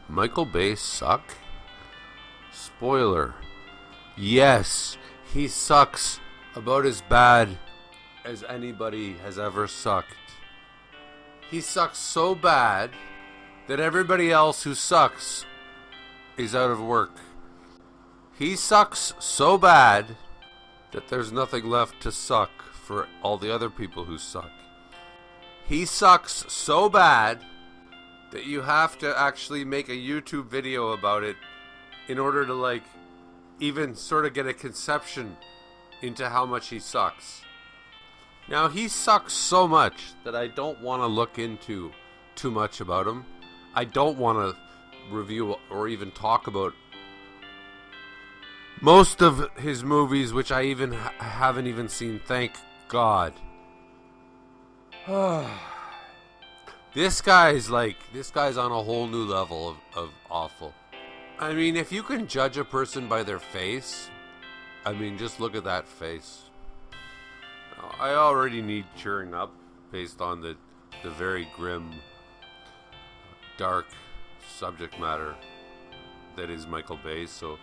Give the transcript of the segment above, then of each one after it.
Michael Bay suck? Spoiler. Yes, he sucks about as bad as anybody has ever sucked. He sucks so bad that everybody else who sucks is out of work. He sucks so bad that there's nothing left to suck for all the other people who suck. He sucks so bad that you have to actually make a YouTube video about it in order to even sort of get a conception into how much he sucks. Now, he sucks so much that I don't want to look into too much about him. I don't want to review or even talk about most of his movies, which I even haven't even seen, thank God. This guy's on a whole new level of awful. I mean, if you can judge a person by their face, I mean, just look at that face. I already need cheering up based on the very grim, dark subject matter that is Michael Bay, so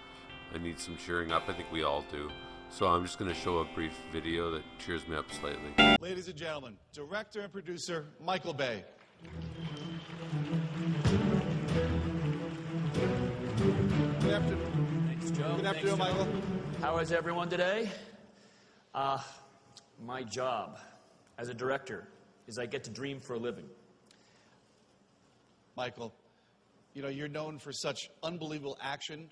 I need some cheering up. I think we all do. So I'm just going to show a brief video that cheers me up slightly. Ladies and gentlemen, director and producer Michael Bay. Good afternoon. Thanks, Joe. Good afternoon, Michael. How is everyone today? My job as a director is I get to dream for a living. Michael, you know, you're known for such unbelievable action.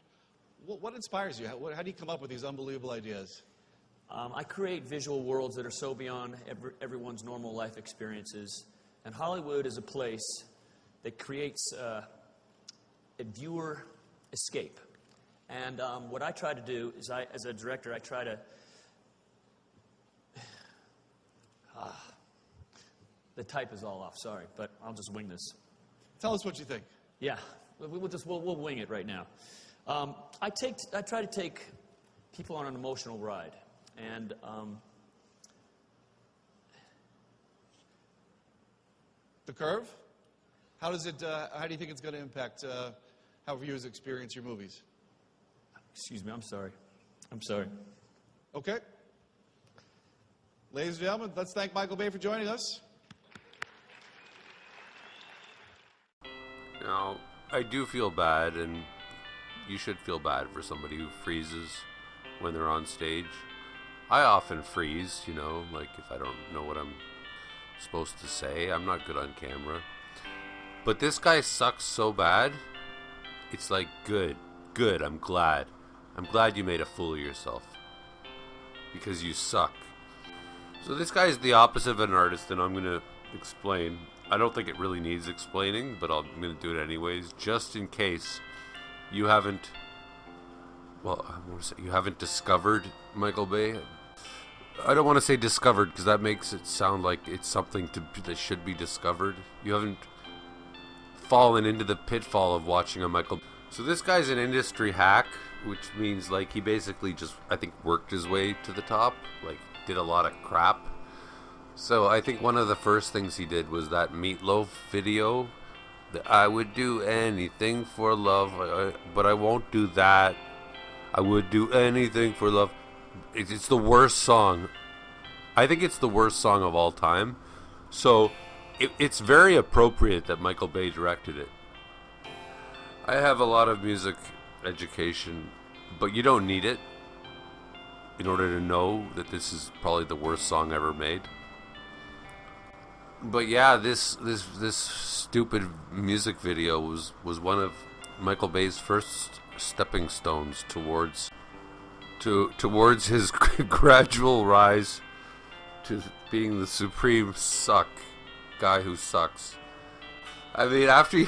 What inspires you? How do you come up with these unbelievable ideas? I create visual worlds that are so beyond everyone's normal life experiences. And Hollywood is a place that creates a viewer escape. And what I try to do is, as a director, I try to... the type is all off, sorry, but I'll just wing this. Tell us what you think. Yeah, we'll wing it right now. I try to take people on an emotional ride, and The Curve? How do you think it's going to impact how viewers experience your movies? excuse me, I'm sorry. Okay. Ladies and gentlemen, let's thank Michael Bay for joining us. Now, I do feel bad, and you should feel bad for somebody who freezes when they're on stage. I often freeze, like if I don't know what I'm supposed to say. I'm not good on camera. But this guy sucks so bad, it's like, good, I'm glad. I'm glad you made a fool of yourself. Because you suck. So this guy is the opposite of an artist, and I'm going to explain. I don't think it really needs explaining, but I'm going to do it anyways, just in case you haven't, you haven't discovered Michael Bay. I don't want to say discovered, because that makes it sound like it's something that should be discovered. You haven't fallen into the pitfall of watching a Michael. So this guy's an industry hack, which means he basically just, I think, worked his way to the top, did a lot of crap. So I think one of the first things he did was that Meatloaf video, that I would do anything for love, but I won't do that. I would do anything for love. It's the worst song. I think it's the worst song of all time. So it's very appropriate that Michael Bay directed it. I have a lot of music education, but you don't need it in order to know that this is probably the worst song ever made. But yeah, this stupid music video was one of Michael Bay's first stepping stones towards his gradual rise to being the supreme guy who sucks. I mean, after you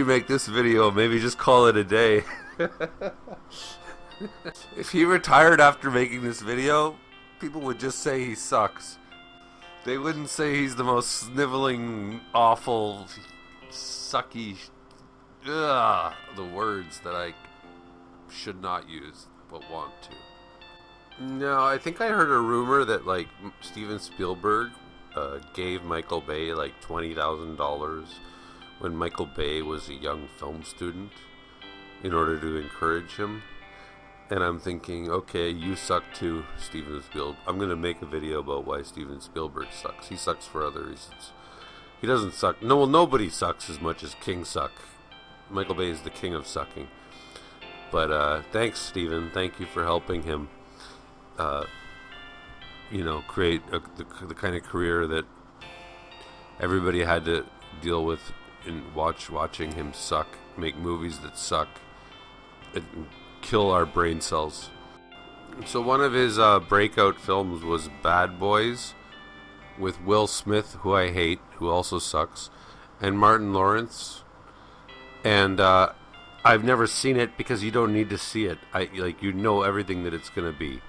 make this video, maybe just call it a day. If he retired after making this video, people would just say he sucks. They wouldn't say he's the most sniveling, awful, sucky, the words that I should not use, but want to. No, I think I heard a rumor that Steven Spielberg gave Michael Bay $20,000 when Michael Bay was a young film student in order to encourage him. And I'm thinking, okay, you suck too, Steven Spielberg. I'm going to make a video about why Steven Spielberg sucks. He sucks for other reasons. He doesn't suck. No, well, nobody sucks as much as King suck. Michael Bay is the king of sucking. But thanks, Steven. Thank you for helping him, create the kind of career that everybody had to deal with in watching him suck, make movies that suck, and kill our brain cells. So one of his breakout films was Bad Boys with Will Smith, who I hate, who also sucks, and Martin Lawrence. And I've never seen it because you don't need to see it. You know everything that it's going to be.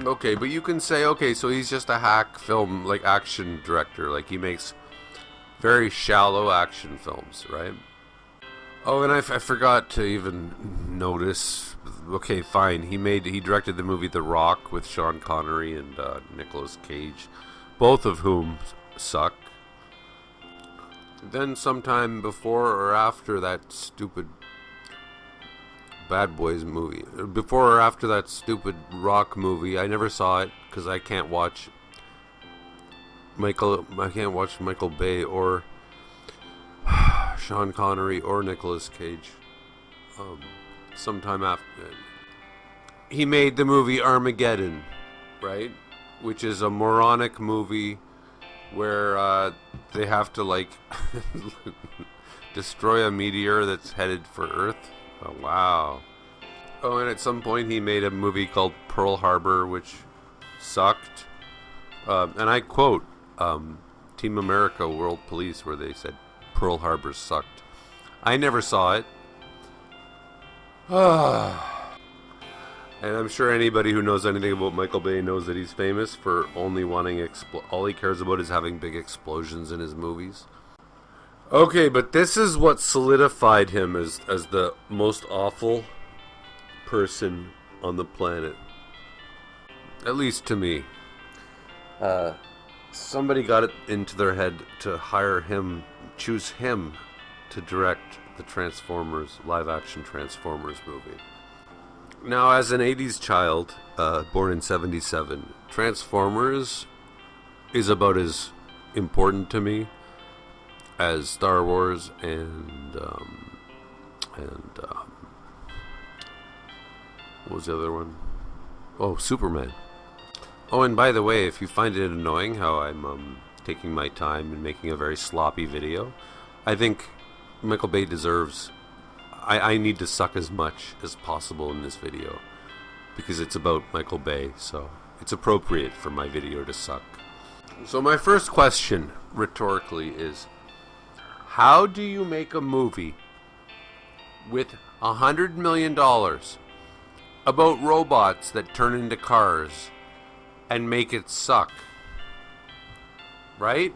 Okay, but you can say, okay, so he's just a hack film, like, action director. Like, he makes very shallow action films, right? Oh, and I forgot to even notice. Okay, fine. He directed the movie The Rock with Sean Connery and Nicolas Cage, both of whom suck. Then sometime before or after that stupid Bad Boys movie, before or after that stupid Rock movie, I never saw it because I can't watch Michael Bay or Sean Connery or Nicolas Cage. Sometime after, he made the movie Armageddon, right? Which is a moronic movie where they have to destroy a meteor that's headed for Earth. Oh, wow. Oh, and at some point he made a movie called Pearl Harbor, which sucked. And I quote Team America World Police, where they said Pearl Harbor sucked. I never saw it. And I'm sure anybody who knows anything about Michael Bay knows that he's famous for only wanting all he cares about is having big explosions in his movies. Okay, but this is what solidified him as the most awful person on the planet. At least to me. Somebody got it into their head to choose him to direct the Transformers, live-action Transformers movie. Now, as an 80s child, born in 77, Transformers is about as important to me as Star Wars and what was the other one? Oh, Superman. Oh, and by the way, if you find it annoying how I'm taking my time and making a very sloppy video, I think Michael Bay deserves... I need to suck as much as possible in this video because it's about Michael Bay, so it's appropriate for my video to suck. So my first question, rhetorically, is how do you make a movie with $100 million about robots that turn into cars and make it suck? Right?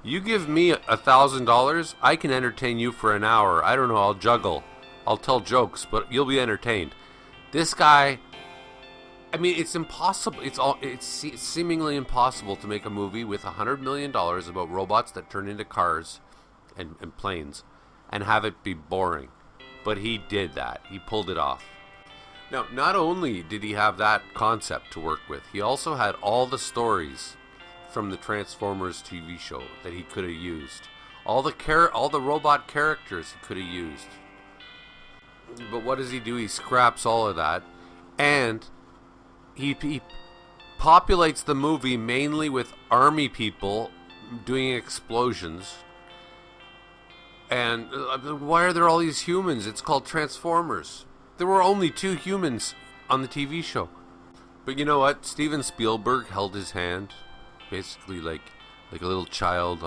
You give me $1,000, I can entertain you for an hour. I don't know, I'll juggle. I'll tell jokes, but you'll be entertained. This guy, I mean, it's impossible. It's seemingly impossible to make a movie with $100 million about robots that turn into cars and planes and have it be boring. But he did that. He pulled it off. Now, not only did he have that concept to work with, he also had all the stories from the Transformers TV show that he could have used. All the robot characters he could have used. But what does he do? He scraps all of that, and he populates the movie mainly with army people doing explosions. And why are there all these humans? It's called Transformers. There were only 2 humans on the TV show. But you know what? Steven Spielberg held his hand, basically like a little child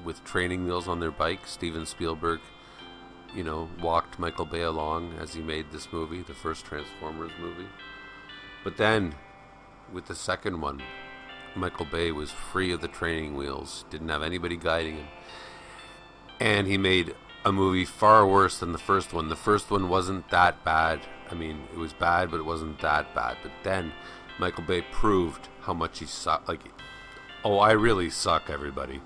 with training wheels on their bike. Steven Spielberg, walked Michael Bay along as he made this movie, the first Transformers movie. But then, with the second one, Michael Bay was free of the training wheels, didn't have anybody guiding him. And he made a movie far worse than the first one. The first one wasn't that bad. I mean, it was bad, but it wasn't that bad. But then Michael Bay proved how much he sucked. I really suck, everybody.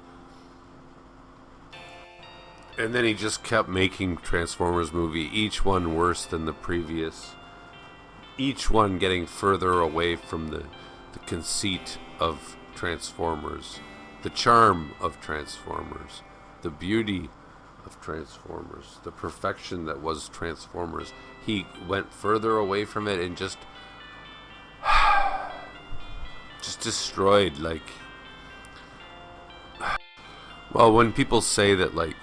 And then he just kept making Transformers movie, each one worse than the previous. Each one getting further away from the conceit of Transformers, the charm of Transformers, the beauty of Transformers, the perfection that was Transformers. He went further away from it and just destroyed, like... Well, when people say that, like,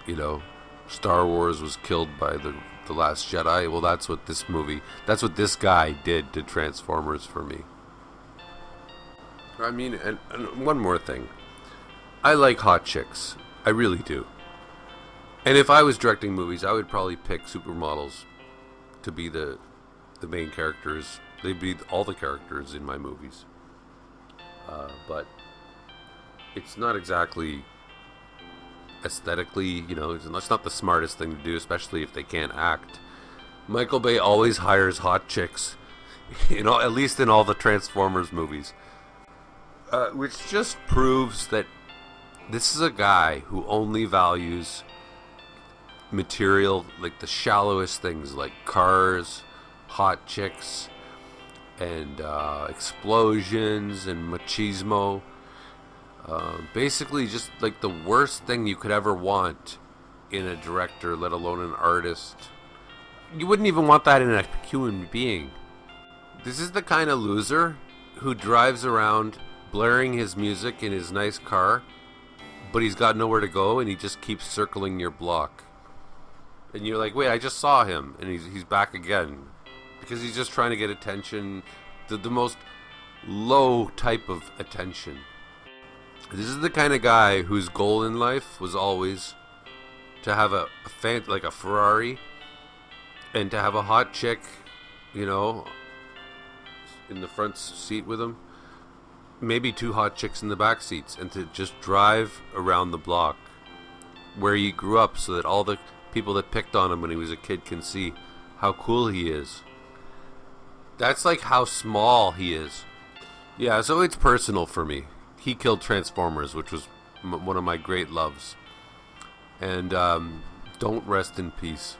you know, Star Wars was killed by the Last Jedi, well, that's what this guy did to Transformers for me. I mean, and one more thing. I like hot chicks. I really do. And if I was directing movies, I would probably pick supermodels to be the main characters. They'd be all the characters in my movies. But it's not exactly aesthetically, you know, it's not the smartest thing to do, especially if they can't act. Michael Bay always hires hot chicks, you know, at least in all the Transformers movies. Which just proves that this is a guy who only values material, like the shallowest things, like cars, hot chicks, and explosions and machismo. Basically just like the worst thing you could ever want in a director, let alone an artist. You wouldn't even want that in a human being. This is the kind of loser who drives around blaring his music in his nice car, but he's got nowhere to go and he just keeps circling your block. And you're like, wait, I just saw him, and he's back again. Because he's just trying to get attention, the most low type of attention. This is the kind of guy whose goal in life was always to have like a Ferrari, and to have a hot chick, you know, in the front seat with him. Maybe 2 hot chicks in the back seats, and to just drive around the block where he grew up, so that all the people that picked on him when he was a kid can see how cool he is. That's like how small he is. Yeah, so it's personal for me. He killed Transformers, which was one of my great loves. And don't rest in peace.